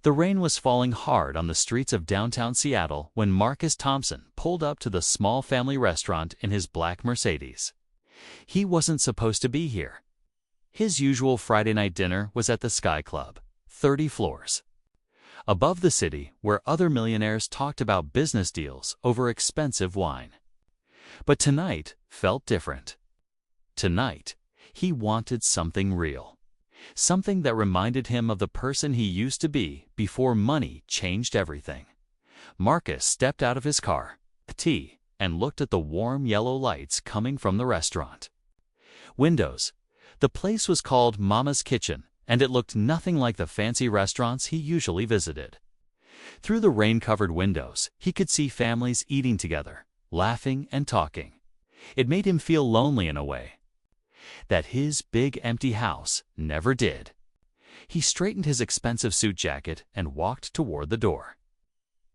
The rain was falling hard on the streets of downtown Seattle when Marcus Thompson pulled up to the small family restaurant in his black Mercedes. He wasn't supposed to be here. His usual Friday night dinner was at the Sky Club, 30 floors above the city, where other millionaires talked about business deals over expensive wine. But tonight felt different. Tonight, he wanted something real. Something that reminded him of the person he used to be before money changed everything. Marcus stepped out of his car, a tea, and looked at the warm yellow lights coming from the restaurant. Windows. The place was called Mama's Kitchen, and it looked nothing like the fancy restaurants he usually visited. Through the rain-covered windows, he could see families eating together, laughing and talking. It made him feel lonely in a way that his big empty house never did. He straightened his expensive suit jacket and walked toward the door,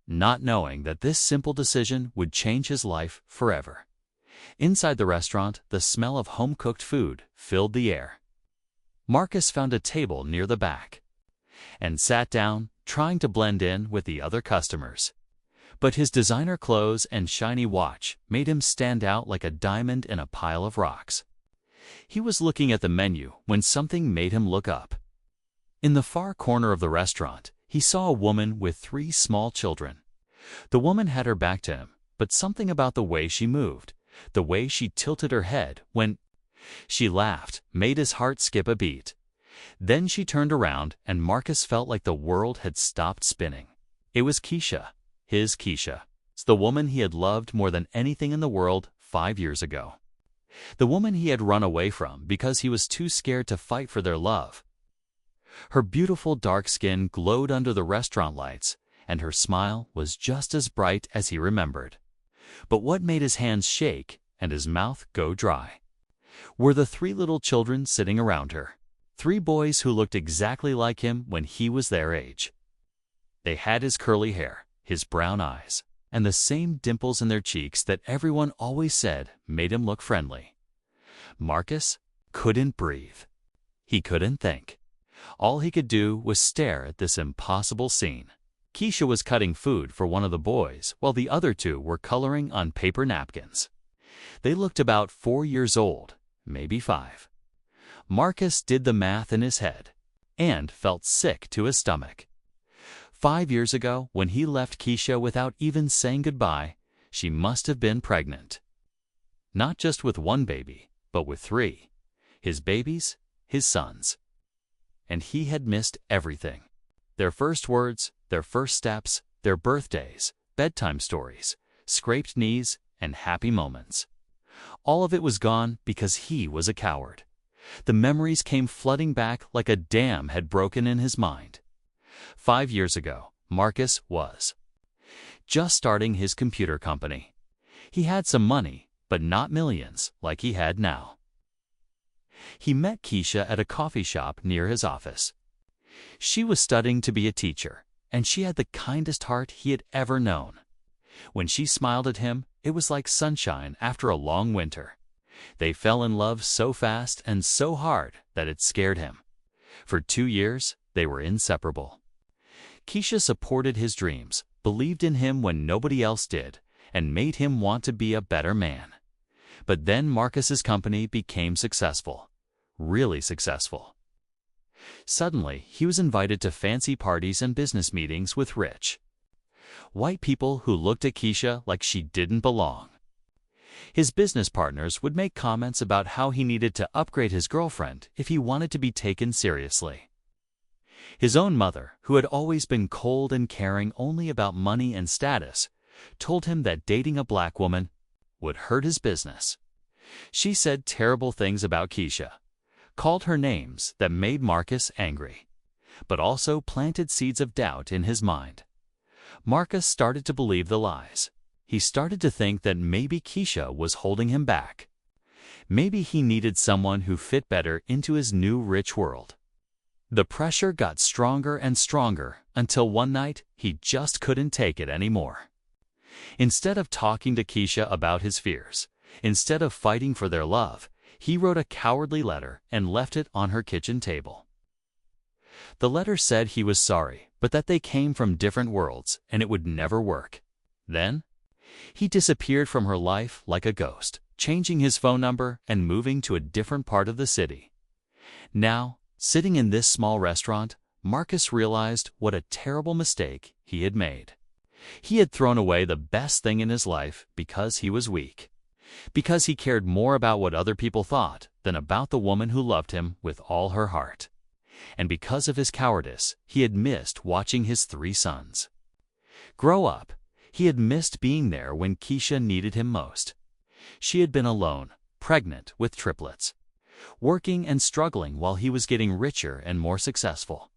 not knowing that this simple decision would change his life forever. Inside the restaurant, the smell of home-cooked food filled the air. Marcus found a table near the back and sat down, trying to blend in with the other customers. But his designer clothes and shiny watch made him stand out like a diamond in a pile of rocks. He was looking at the menu when something made him look up. In the far corner of the restaurant, he saw a woman with 3 small children. The woman had her back to him, but something about the way she moved, the way she tilted her head when she laughed, made his heart skip a beat. Then she turned around, and Marcus felt like the world had stopped spinning. It was Keisha, his Keisha, the woman he had loved more than anything in the world 5 years ago. The woman he had run away from because he was too scared to fight for their love. Her beautiful dark skin glowed under the restaurant lights, and her smile was just as bright as he remembered. But what made his hands shake and his mouth go dry were the 3 little children sitting around her. 3 boys who looked exactly like him when he was their age. They had his curly hair, his brown eyes, and the same dimples in their cheeks that everyone always said made him look friendly. Marcus couldn't breathe. He couldn't think. All he could do was stare at this impossible scene. Keisha was cutting food for one of the boys, while the other 2 were coloring on paper napkins. They looked about 4 years old, maybe 5. Marcus did the math in his head and felt sick to his stomach. 5 years ago, when he left Keisha without even saying goodbye, she must have been pregnant. Not just with 1 baby, but with 3. His babies, his sons. And he had missed everything. Their first words, their first steps, their birthdays, bedtime stories, scraped knees, and happy moments. All of it was gone because he was a coward. The memories came flooding back like a dam had broken in his mind. 5 years ago, Marcus was just starting his computer company. He had some money, but not millions like he had now. He met Keisha at a coffee shop near his office. She was studying to be a teacher, and she had the kindest heart he had ever known. When she smiled at him, it was like sunshine after a long winter. They fell in love so fast and so hard that it scared him. For 2 years, they were inseparable. Keisha supported his dreams, believed in him when nobody else did, and made him want to be a better man. But then Marcus's company became successful, really successful. Suddenly, he was invited to fancy parties and business meetings with rich white people who looked at Keisha like she didn't belong. His business partners would make comments about how he needed to upgrade his girlfriend if he wanted to be taken seriously. His own mother, who had always been cold and caring only about money and status, told him that dating a black woman would hurt his business. She said terrible things about Keisha, called her names that made Marcus angry, but also planted seeds of doubt in his mind. Marcus started to believe the lies. He started to think that maybe Keisha was holding him back. Maybe he needed someone who fit better into his new rich world. The pressure got stronger and stronger until one night he just couldn't take it anymore. Instead of talking to Keisha about his fears, instead of fighting for their love, he wrote a cowardly letter and left it on her kitchen table. The letter said he was sorry, but that they came from different worlds and it would never work. Then, he disappeared from her life like a ghost, changing his phone number and moving to a different part of the city. Now, sitting in this small restaurant, Marcus realized what a terrible mistake he had made. He had thrown away the best thing in his life because he was weak, because he cared more about what other people thought than about the woman who loved him with all her heart. And because of his cowardice, he had missed watching his 3 sons grow up. He had missed being there when Keisha needed him most. She had been alone, pregnant with triplets, working and struggling while he was getting richer and more successful.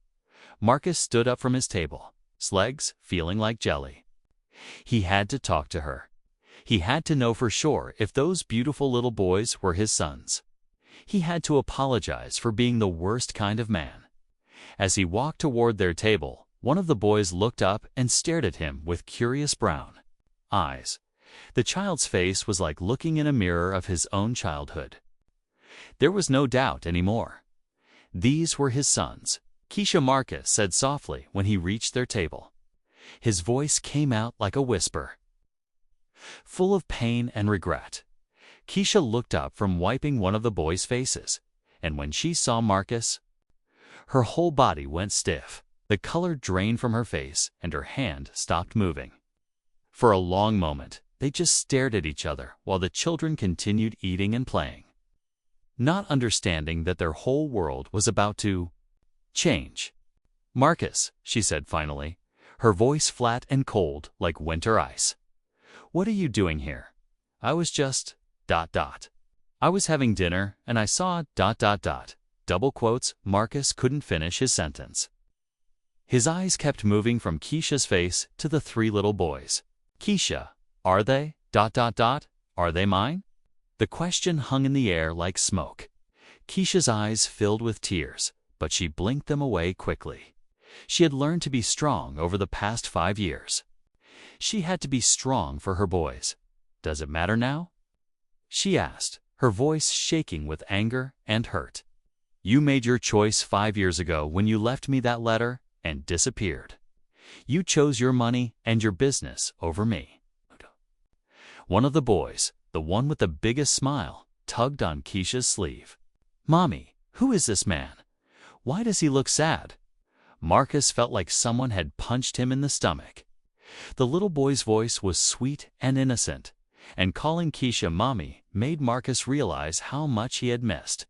Marcus stood up from his table, his legs feeling like jelly. He had to talk to her. He had to know for sure if those beautiful little boys were his sons. He had to apologize for being the worst kind of man. As he walked toward their table, one of the boys looked up and stared at him with curious brown eyes. The child's face was like looking in a mirror of his own childhood. There was no doubt anymore. These were his sons, Keisha. Marcus said softly when he reached their table. His voice came out like a whisper, full of pain and regret. Keisha looked up from wiping one of the boys' faces, and when she saw Marcus, her whole body went stiff. The color drained from her face, and her hand stopped moving. For a long moment, they just stared at each other while the children continued eating and playing, not understanding that their whole world was about to change. "Marcus," she said finally, her voice flat and cold like winter ice. "What are you doing here?" "I was just ... I was having dinner and I saw ... Double quotes. Marcus couldn't finish his sentence. His eyes kept moving from Keisha's face to the 3 little boys. "Keisha, are they ... Are they mine?" The question hung in the air like smoke. Keisha's eyes filled with tears, but she blinked them away quickly. She had learned to be strong over the past 5 years. She had to be strong for her boys. "Does it matter now?" she asked, her voice shaking with anger and hurt. "You made your choice 5 years ago when you left me that letter and disappeared. You chose your money and your business over me." One of the boys, the one with the biggest smile, tugged on Keisha's sleeve. "Mommy, who is this man? Why does he look sad?" Marcus felt like someone had punched him in the stomach. The little boy's voice was sweet and innocent, and calling Keisha Mommy made Marcus realize how much he had missed.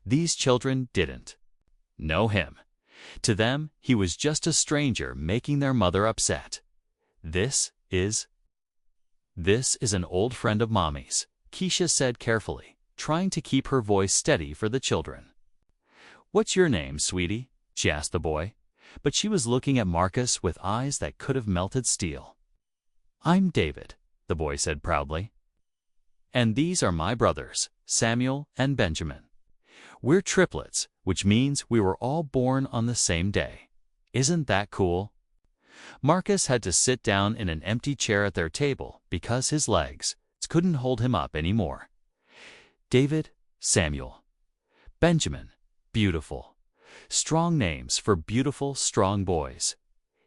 These children didn't know him. To them, he was just a stranger making their mother upset. This is an old friend of Mommy's," Keisha said carefully, trying to keep her voice steady for the children. "What's your name, sweetie?" she asked the boy, but she was looking at Marcus with eyes that could have melted steel. "I'm David," the boy said proudly. "And these are my brothers, Samuel and Benjamin. We're triplets, which means we were all born on the same day. Isn't that cool?" Marcus had to sit down in an empty chair at their table because his legs couldn't hold him up anymore. David, Samuel, Benjamin, beautiful. Strong names for beautiful, strong boys.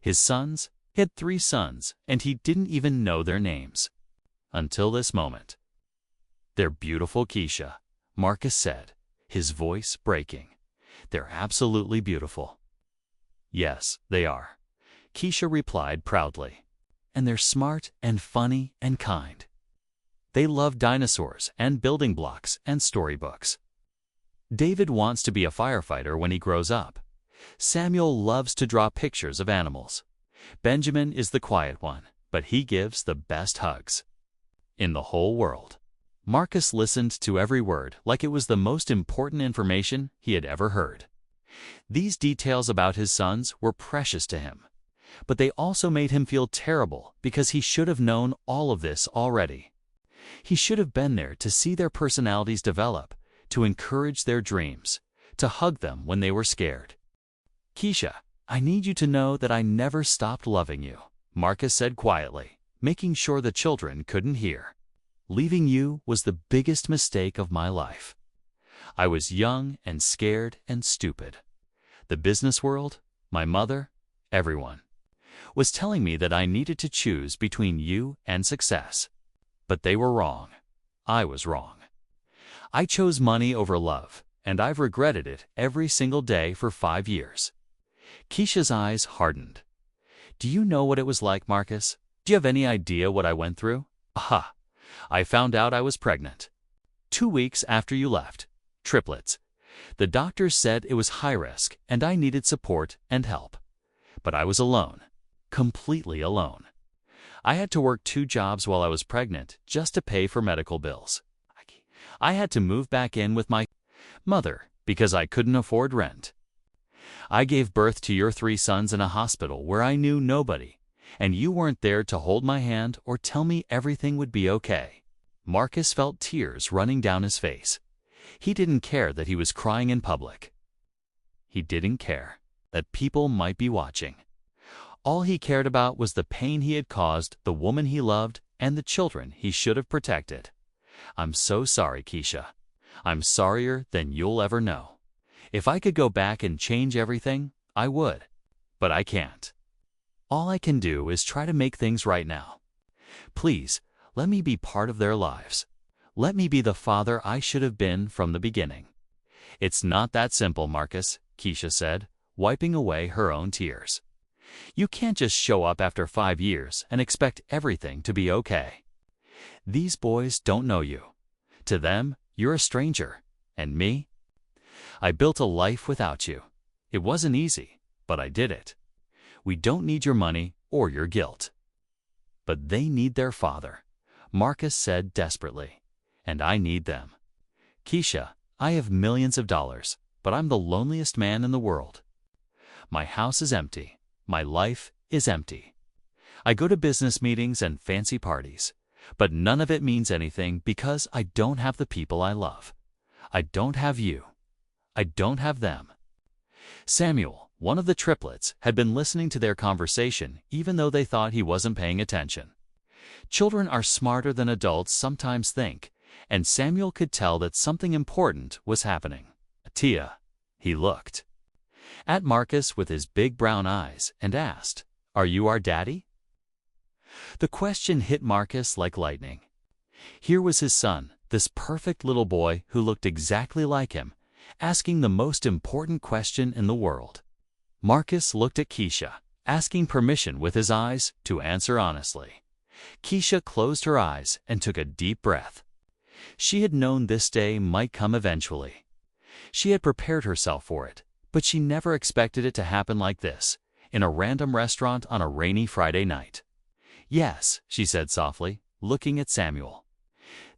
His sons, he had 3 sons, and he didn't even know their names. Until this moment. "They're beautiful, Keisha," Marcus said, his voice breaking. "They're absolutely beautiful." "Yes, they are," Keisha replied proudly. "And they're smart and funny and kind. They love dinosaurs and building blocks and storybooks. David wants to be a firefighter when he grows up. Samuel loves to draw pictures of animals. Benjamin is the quiet one, but he gives the best hugs in the whole world." Marcus listened to every word like it was the most important information he had ever heard. These details about his sons were precious to him, but they also made him feel terrible because he should have known all of this already. He should have been there to see their personalities develop, to encourage their dreams, to hug them when they were scared. "Keisha, I need you to know that I never stopped loving you," Marcus said quietly, making sure the children couldn't hear. "Leaving you was the biggest mistake of my life. I was young and scared and stupid. The business world, my mother, Everyone was telling me that I needed to choose between you and success. But they were wrong. I was wrong. I chose money over love, and I've regretted it every single day for 5 years. Keisha's eyes hardened. Do you know what it was like, Marcus? Do you have any idea what I went through? Aha! I found out I was pregnant. 2 weeks after you left. Triplets. The doctors said it was high risk and I needed support and help. But I was alone. Completely alone. I had to work 2 jobs while I was pregnant just to pay for medical bills. I had to move back in with my mother because I couldn't afford rent. I gave birth to your 3 sons in a hospital where I knew nobody, and you weren't there to hold my hand or tell me everything would be okay. Marcus felt tears running down his face. He didn't care that he was crying in public. He didn't care that people might be watching. All he cared about was the pain he had caused the woman he loved and the children he should have protected. I'm so sorry, Keisha. I'm sorrier than you'll ever know. If I could go back and change everything, I would. But I can't. All I can do is try to make things right now. Please, let me be part of their lives. Let me be the father I should have been from the beginning. It's not that simple, Marcus, Keisha said, wiping away her own tears. You can't just show up after 5 years and expect everything to be okay. These boys don't know you. To them, you're a stranger. And me? I built a life without you. It wasn't easy, but I did it. We don't need your money or your guilt. But they need their father, Marcus said desperately. And I need them. Keisha, I have millions of dollars, but I'm the loneliest man in the world. My house is empty. My life is empty. I go to business meetings and fancy parties, but none of it means anything because I don't have the people I love. I don't have you. I don't have them. Samuel, one of the triplets, had been listening to their conversation even though they thought he wasn't paying attention. Children are smarter than adults sometimes think, and Samuel could tell that something important was happening. Tia, he looked at Marcus with his big brown eyes and asked, "Are you our daddy?" The question hit Marcus like lightning. Here was his son, this perfect little boy who looked exactly like him, asking the most important question in the world. Marcus looked at Keisha, asking permission with his eyes to answer honestly. Keisha closed her eyes and took a deep breath. She had known this day might come eventually. She had prepared herself for it, but she never expected it to happen like this, in a random restaurant on a rainy Friday night. "Yes," she said softly, looking at Samuel.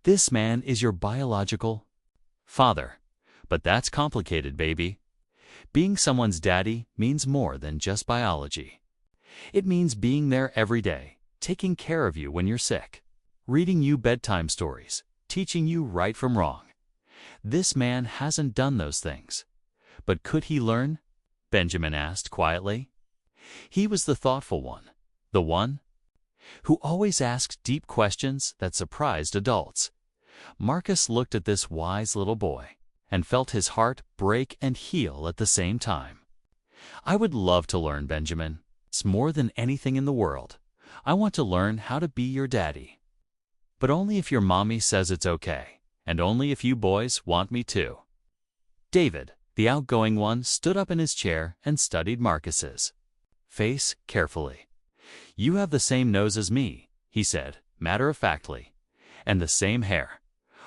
"This man is your biological father. But that's complicated, baby. Being someone's daddy means more than just biology. It means being there every day, taking care of you when you're sick, reading you bedtime stories, teaching you right from wrong. This man hasn't done those things. But could he learn?" Benjamin asked quietly. He was the thoughtful one, the one who always asked deep questions that surprised adults. Marcus looked at this wise little boy and felt his heart break and heal at the same time. "I would love to learn, Benjamin. It's more than anything in the world. I want to learn how to be your daddy. But only if your mommy says it's okay, and only if you boys want me to." David, the outgoing one, stood up in his chair and studied Marcus's face carefully. "You have the same nose as me," he said, matter-of-factly, "and the same hair.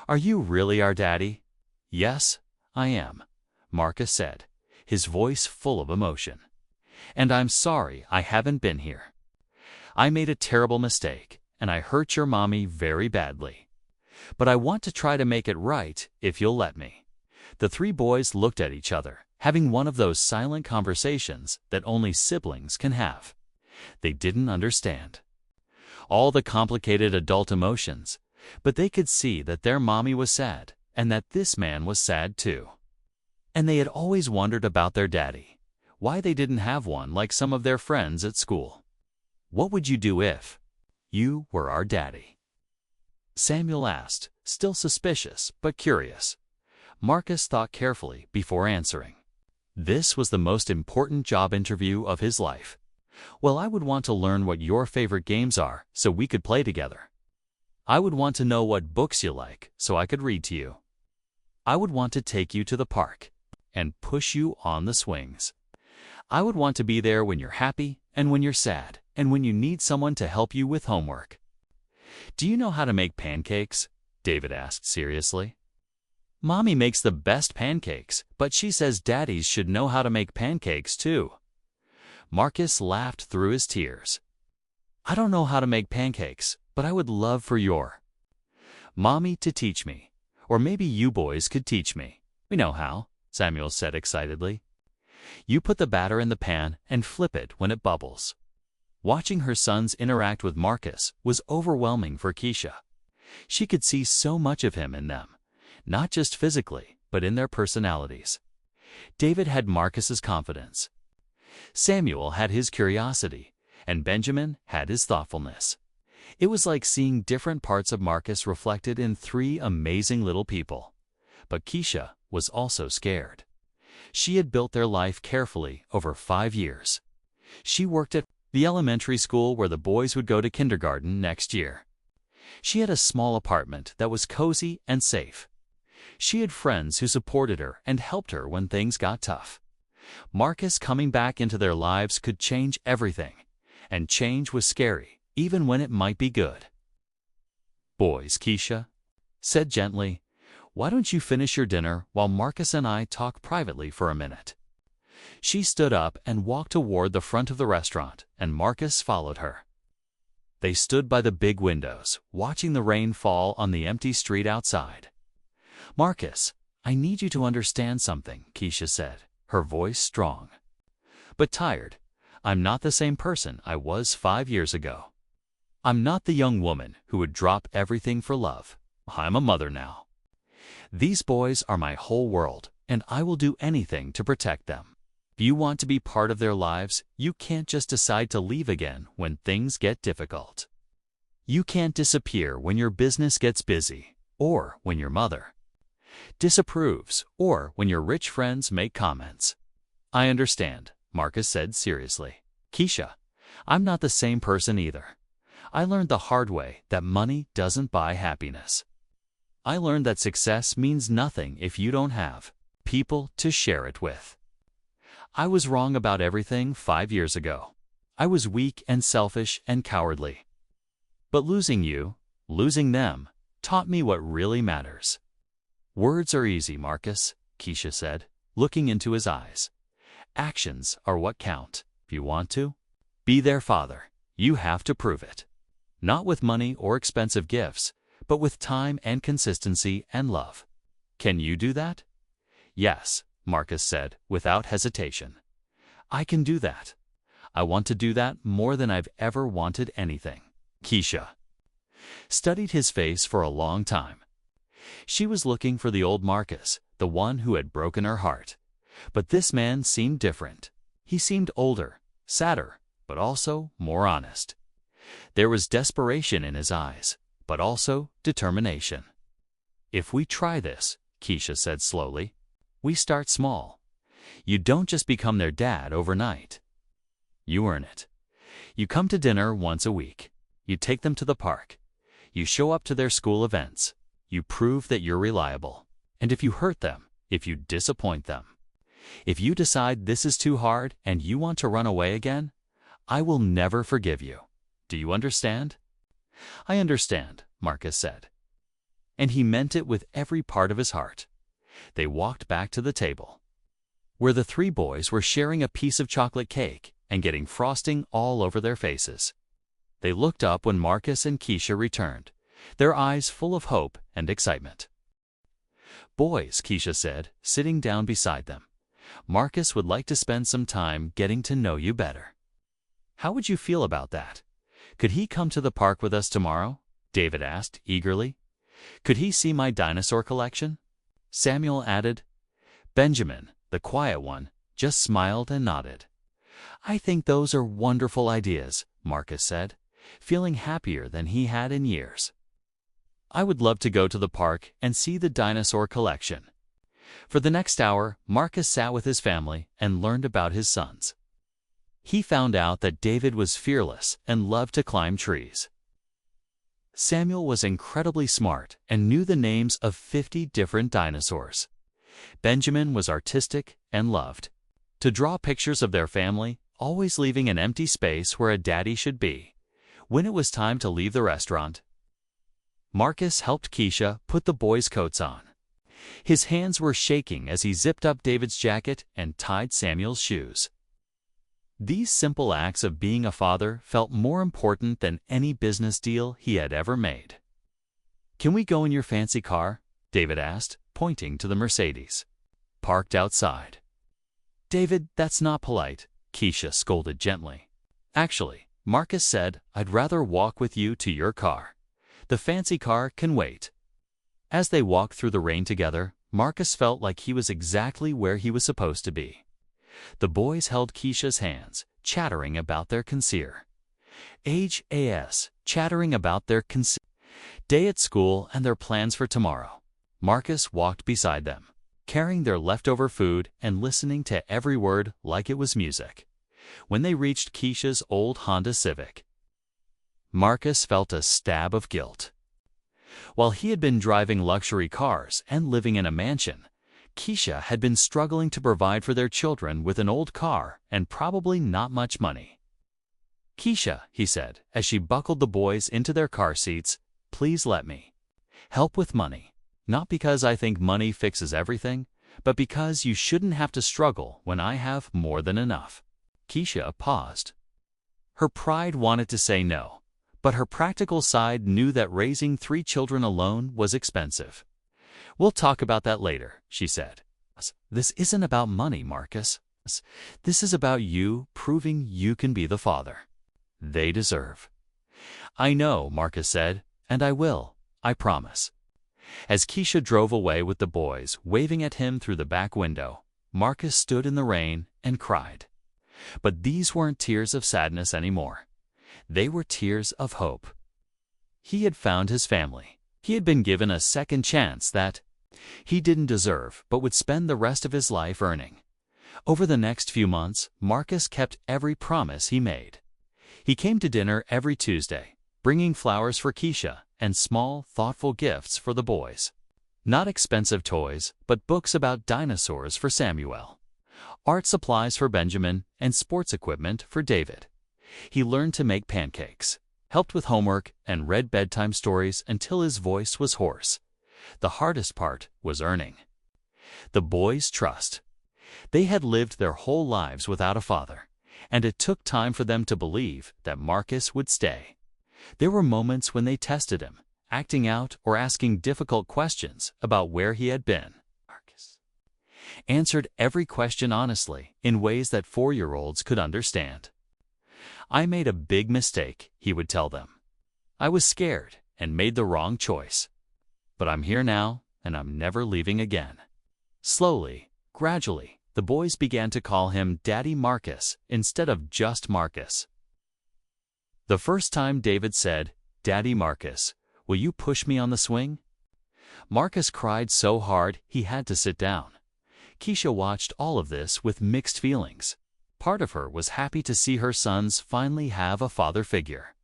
Are you really our daddy?" "Yes, I am," Marcus said, his voice full of emotion. "And I'm sorry I haven't been here. I made a terrible mistake, and I hurt your mommy very badly. But I want to try to make it right if you'll let me." The 3 boys looked at each other, having one of those silent conversations that only siblings can have. They didn't understand all the complicated adult emotions, but they could see that their mommy was sad and that this man was sad too. And they had always wondered about their daddy, why they didn't have one like some of their friends at school. "What would you do if you were our daddy?" Samuel asked, still suspicious but curious. Marcus thought carefully before answering. This was the most important job interview of his life. Well, I would want to learn what your favorite games are so we could play together. I would want to know what books you like so I could read to you. I would want to take you to the park and push you on the swings. I would want to be there when you're happy and when you're sad and when you need someone to help you with homework. Do you know how to make pancakes? David asked seriously. Mommy makes the best pancakes, but she says daddies should know how to make pancakes too. Marcus laughed through his tears. I don't know how to make pancakes, but I would love for your mommy to teach me. Or maybe you boys could teach me. We know how, Samuel said excitedly. You put the batter in the pan and flip it when it bubbles. Watching her sons interact with Marcus was overwhelming for Keisha. She could see so much of him in them, not just physically, but in their personalities. David had Marcus's confidence. Samuel had his curiosity, and Benjamin had his thoughtfulness. It was like seeing different parts of Marcus reflected in three amazing little people. But Keisha was also scared. She had built their life carefully over 5 years. She worked at the elementary school where the boys would go to kindergarten next year. She had a small apartment that was cozy and safe. She had friends who supported her and helped her when things got tough. Marcus coming back into their lives could change everything, and change was scary, even when it might be good. Boys, Keisha said gently, why don't you finish your dinner while Marcus and I talk privately for a minute? She stood up and walked toward the front of the restaurant, and Marcus followed her. They stood by the big windows, watching the rain fall on the empty street outside. Marcus, I need you to understand something, Keisha said, her voice strong. But tired. I'm not the same person I was 5 years ago. I'm not the young woman who would drop everything for love. I'm a mother now. These boys are my whole world, and I will do anything to protect them. If you want to be part of their lives, you can't just decide to leave again when things get difficult. You can't disappear when your business gets busy, or when your mother disapproves, or when your rich friends make comments. I understand, Marcus said seriously. Keisha, I'm not the same person either. I learned the hard way that money doesn't buy happiness. I learned that success means nothing if you don't have people to share it with. I was wrong about everything 5 years ago. I was weak and selfish and cowardly. But losing you, losing them, taught me what really matters. Words are easy, Marcus, Keisha said, looking into his eyes. Actions are what count. If you want to be their father, you have to prove it. Not with money or expensive gifts, but with time and consistency and love. Can you do that? Yes, Marcus said, without hesitation. I can do that. I want to do that more than I've ever wanted anything. Keisha studied his face for a long time. She was looking for the old Marcus, the one who had broken her heart. But this man seemed different. He seemed older, sadder, but also more honest. There was desperation in his eyes, but also determination. If we try this, Keisha said slowly, we start small. You don't just become their dad overnight. You earn it. You come to dinner once a week. You take them to the park. You show up to their school events. You prove that you're reliable. And if you hurt them, if you disappoint them, if you decide this is too hard and you want to run away again, I will never forgive you. Do you understand? I understand, Marcus said. And he meant it with every part of his heart. They walked back to the table, where the 3 boys were sharing a piece of chocolate cake and getting frosting all over their faces. They looked up when Marcus and Keisha returned, their eyes full of hope and excitement. Boys, Keisha said, sitting down beside them, Marcus would like to spend some time getting to know you better. How would you feel about that? Could he come to the park with us tomorrow? David asked eagerly. Could he see my dinosaur collection? Samuel added. Benjamin, the quiet one, just smiled and nodded. I think those are wonderful ideas, Marcus said, feeling happier than he had in years. I would love to go to the park and see the dinosaur collection. For the next hour, Marcus sat with his family and learned about his sons. He found out that David was fearless and loved to climb trees. Samuel was incredibly smart and knew the names of 50 different dinosaurs. Benjamin was artistic and loved to draw pictures of their family, always leaving an empty space where a daddy should be. When it was time to leave the restaurant, Marcus helped Keisha put the boys' coats on. His hands were shaking as he zipped up David's jacket and tied Samuel's shoes. These simple acts of being a father felt more important than any business deal he had ever made. "Can we go in your fancy car?" David asked, pointing to the Mercedes parked outside. "David, that's not polite," Keisha scolded gently. "Actually," Marcus said, "I'd rather walk with you to your car. The fancy car can wait." As they walked through the rain together, Marcus felt like he was exactly where he was supposed to be. The boys held Keisha's hands, chattering about their day at school and their plans for tomorrow. Marcus walked beside them, carrying their leftover food and listening to every word like it was music. When they reached Keisha's old Honda Civic, Marcus felt a stab of guilt. While he had been driving luxury cars and living in a mansion, Keisha had been struggling to provide for their children with an old car and probably not much money. "Keisha," he said, as she buckled the boys into their car seats, "please let me help with money. Not because I think money fixes everything, but because you shouldn't have to struggle when I have more than enough." Keisha paused. Her pride wanted to say no, but her practical side knew that raising 3 children alone was expensive. "We'll talk about that later," she said. "This isn't about money, Marcus. This is about you proving you can be the father they deserve." "I know," Marcus said, "and I will, I promise." As Keisha drove away with the boys, waving at him through the back window, Marcus stood in the rain and cried. But these weren't tears of sadness anymore. They were tears of hope. He had found his family. He had been given a second chance that he didn't deserve but would spend the rest of his life earning. Over the next few months, Marcus kept every promise he made. He came to dinner every Tuesday, bringing flowers for Keisha and small, thoughtful gifts for the boys. Not expensive toys, but books about dinosaurs for Samuel, art supplies for Benjamin, and sports equipment for David. He learned to make pancakes, helped with homework, and read bedtime stories until his voice was hoarse. The hardest part was earning the boys' trust. They had lived their whole lives without a father, and it took time for them to believe that Marcus would stay. There were moments when they tested him, acting out or asking difficult questions about where he had been. Marcus answered every question honestly in ways that 4-year-olds could understand. "I made a big mistake," he would tell them. "I was scared and made the wrong choice. But I'm here now, and I'm never leaving again." Slowly, gradually, the boys began to call him Daddy Marcus instead of just Marcus. The first time David said, "Daddy Marcus, will you push me on the swing?" Marcus cried so hard he had to sit down. Keisha watched all of this with mixed feelings. Part of her was happy to see her sons finally have a father figure.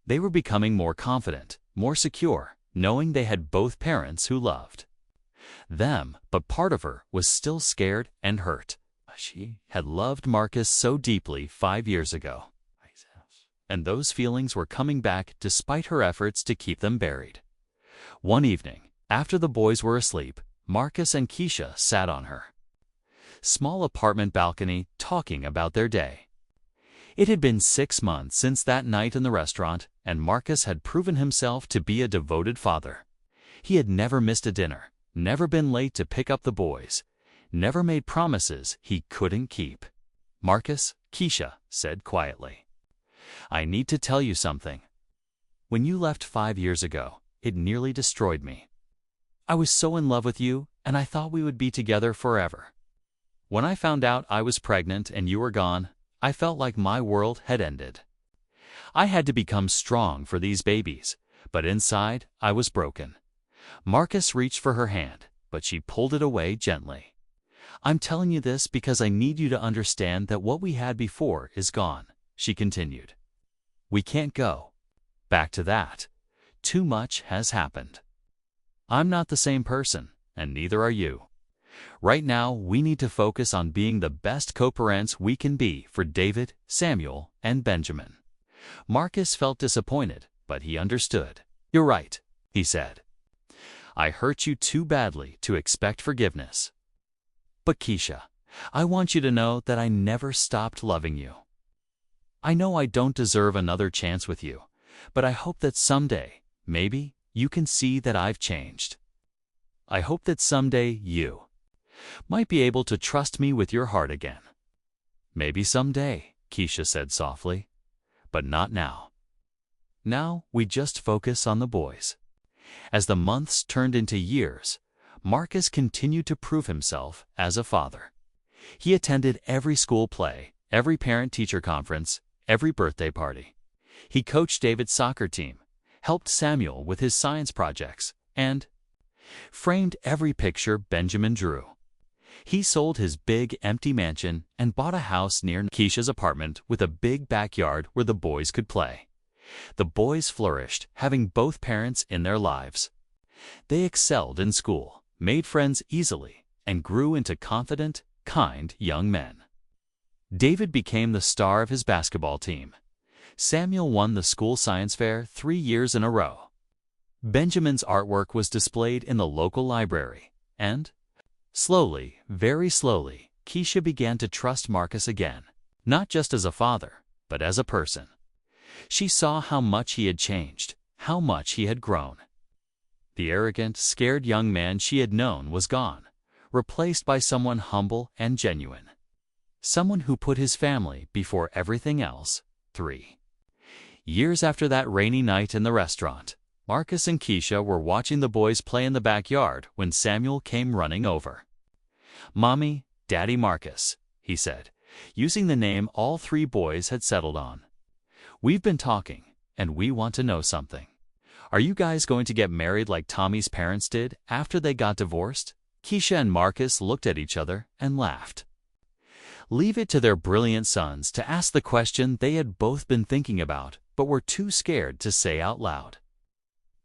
They were becoming more confident, more secure, knowing they had both parents who loved them, but part of her was still scared and hurt. She had loved Marcus so deeply 5 years ago, and those feelings were coming back despite her efforts to keep them buried. One evening, after the boys were asleep, Marcus and Keisha sat on her small apartment balcony talking about their day. It had been 6 months since that night in the restaurant, and Marcus had proven himself to be a devoted father. He had never missed a dinner, never been late to pick up the boys, never made promises he couldn't keep. "Marcus," Keisha said quietly, "I need to tell you something. When you left 5 years ago, it nearly destroyed me. I was so in love with you, and I thought we would be together forever. When I found out I was pregnant and you were gone, I felt like my world had ended. I had to become strong for these babies, but inside I was broken." Marcus reached for her hand, but she pulled it away gently. I'm telling you this because I need you to understand that what we had before is gone, she continued. We can't go back to that. Too much has happened. I'm not the same person, and neither are you. Right now, we need to focus on being the best co-parents we can be for David, Samuel, and Benjamin. Marcus felt disappointed, but he understood. You're right, he said. I hurt you too badly to expect forgiveness. But Keisha, I want you to know that I never stopped loving you. I know I don't deserve another chance with you, but I hope that someday, maybe, you can see that I've changed. I hope that someday you might be able to trust me with your heart again. Maybe someday, Keisha said softly, but not now. Now we just focus on the boys. As the months turned into years, Marcus continued to prove himself as a father. He attended every school play, every parent-teacher conference, every birthday party. He coached David's soccer team, helped Samuel with his science projects, and framed every picture Benjamin drew. He sold his big, empty mansion and bought a house near Keisha's apartment with a big backyard where the boys could play. The boys flourished, having both parents in their lives. They excelled in school, made friends easily, and grew into confident, kind young men. David became the star of his basketball team. Samuel won the school science fair 3 years in a row. Benjamin's artwork was displayed in the local library, and slowly, very slowly, Keisha began to trust Marcus again, not just as a father, but as a person. She saw how much he had changed, how much he had grown. The arrogant, scared young man she had known was gone, replaced by someone humble and genuine. Someone who put his family before everything else. 3 years after that rainy night in the restaurant, Marcus and Keisha were watching the boys play in the backyard when Samuel came running over. Mommy, Daddy Marcus, he said, using the name all 3 boys had settled on. We've been talking, and we want to know something. Are you guys going to get married like Tommy's parents did after they got divorced? Keisha and Marcus looked at each other and laughed. Leave it to their brilliant sons to ask the question they had both been thinking about, but were too scared to say out loud.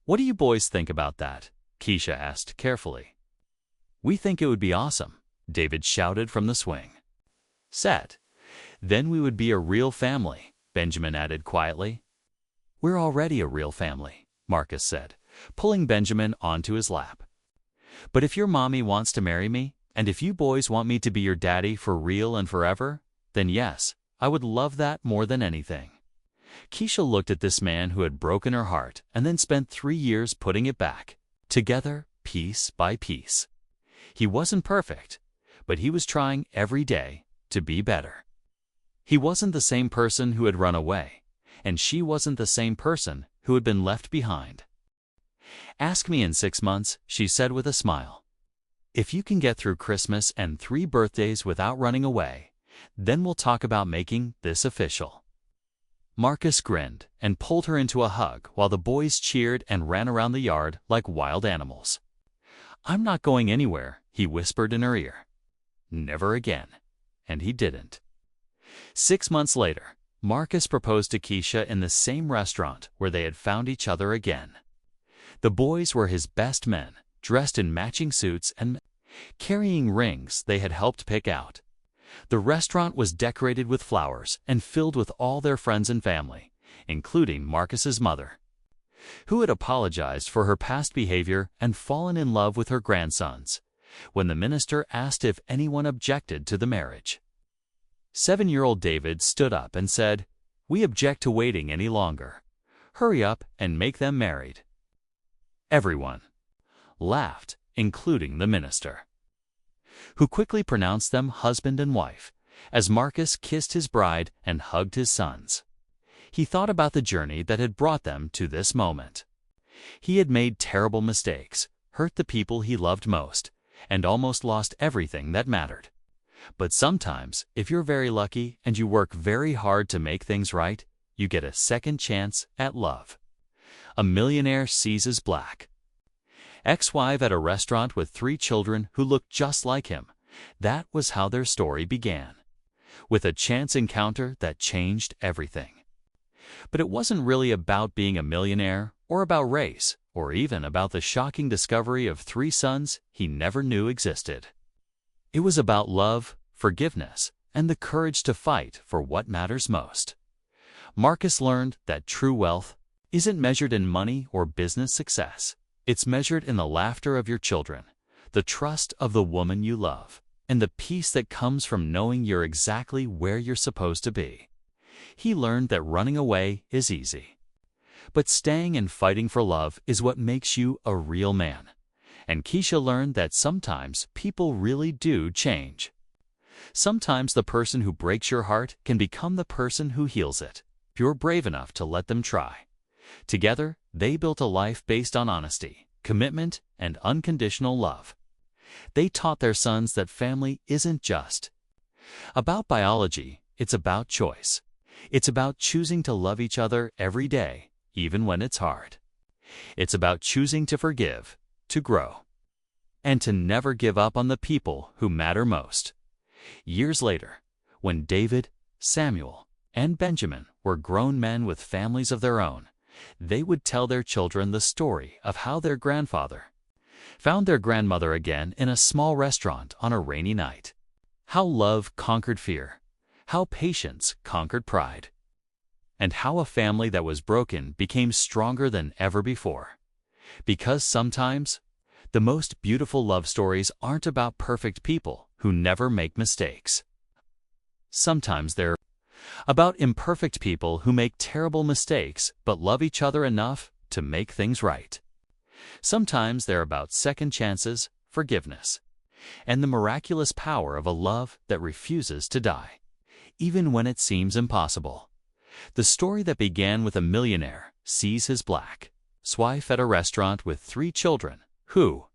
What do you boys think about that? Keisha asked carefully. We think it would be awesome, David shouted from the swing. Set. Then we would be a real family, Benjamin added quietly. We're already a real family, Marcus said, pulling Benjamin onto his lap. But if your mommy wants to marry me, and if you boys want me to be your daddy for real and forever, then yes, I would love that more than anything. Keisha looked at this man who had broken her heart and then spent 3 years putting it back, together, piece by piece. He wasn't perfect, but he was trying every day to be better. He wasn't the same person who had run away, and she wasn't the same person who had been left behind. Ask me in 6 months, she said with a smile. If you can get through Christmas and 3 birthdays without running away, then we'll talk about making this official. Marcus grinned and pulled her into a hug while the boys cheered and ran around the yard like wild animals. I'm not going anywhere, he whispered in her ear. Never again. And he didn't. 6 months later, Marcus proposed to Keisha in the same restaurant where they had found each other again. The boys were his best men, dressed in matching suits and carrying rings they had helped pick out. The restaurant was decorated with flowers and filled with all their friends and family, including Marcus's mother, who had apologized for her past behavior and fallen in love with her grandsons, when the minister asked if anyone objected to the marriage. 7-year-old David stood up and said, "We object to waiting any longer. Hurry up and make them married." Everyone laughed, including the minister, who quickly pronounced them husband and wife, as Marcus kissed his bride and hugged his sons. He thought about the journey that had brought them to this moment. He had made terrible mistakes, hurt the people he loved most, and almost lost everything that mattered. But sometimes, if you're very lucky and you work very hard to make things right, you get a second chance at love. A millionaire seizes black. Ex-wife at a restaurant with 3 children who looked just like him, That was how their story began, with a chance encounter that changed everything. But it wasn't really about being a millionaire, or about race, or even about the shocking discovery of 3 sons he never knew existed. It was about love, forgiveness, and the courage to fight for what matters most. Marcus learned that true wealth isn't measured in money or business success. It's measured in the laughter of your children, the trust of the woman you love, and the peace that comes from knowing you're exactly where you're supposed to be. He learned that running away is easy, but staying and fighting for love is what makes you a real man. And Keisha learned that sometimes people really do change. Sometimes the person who breaks your heart can become the person who heals it, if you're brave enough to let them try. Together, they built a life based on honesty, commitment, and unconditional love. They taught their sons that family isn't just about biology, it's about choice. It's about choosing to love each other every day, even when it's hard. It's about choosing to forgive, to grow, and to never give up on the people who matter most. Years later, when David, Samuel, and Benjamin were grown men with families of their own, they would tell their children the story of how their grandfather found their grandmother again in a small restaurant on a rainy night. How love conquered fear, how patience conquered pride, and how a family that was broken became stronger than ever before. Because sometimes, the most beautiful love stories aren't about perfect people who never make mistakes. Sometimes they're about imperfect people who make terrible mistakes but love each other enough to make things right. Sometimes they're about second chances, forgiveness, and the miraculous power of a love that refuses to die, even when it seems impossible. The story that began with a millionaire sees his black wife at a restaurant with 3 children who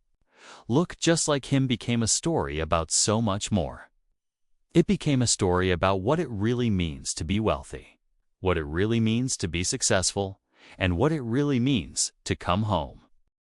look just like him became a story about so much more. It became a story about what it really means to be wealthy, what it really means to be successful, and what it really means to come home.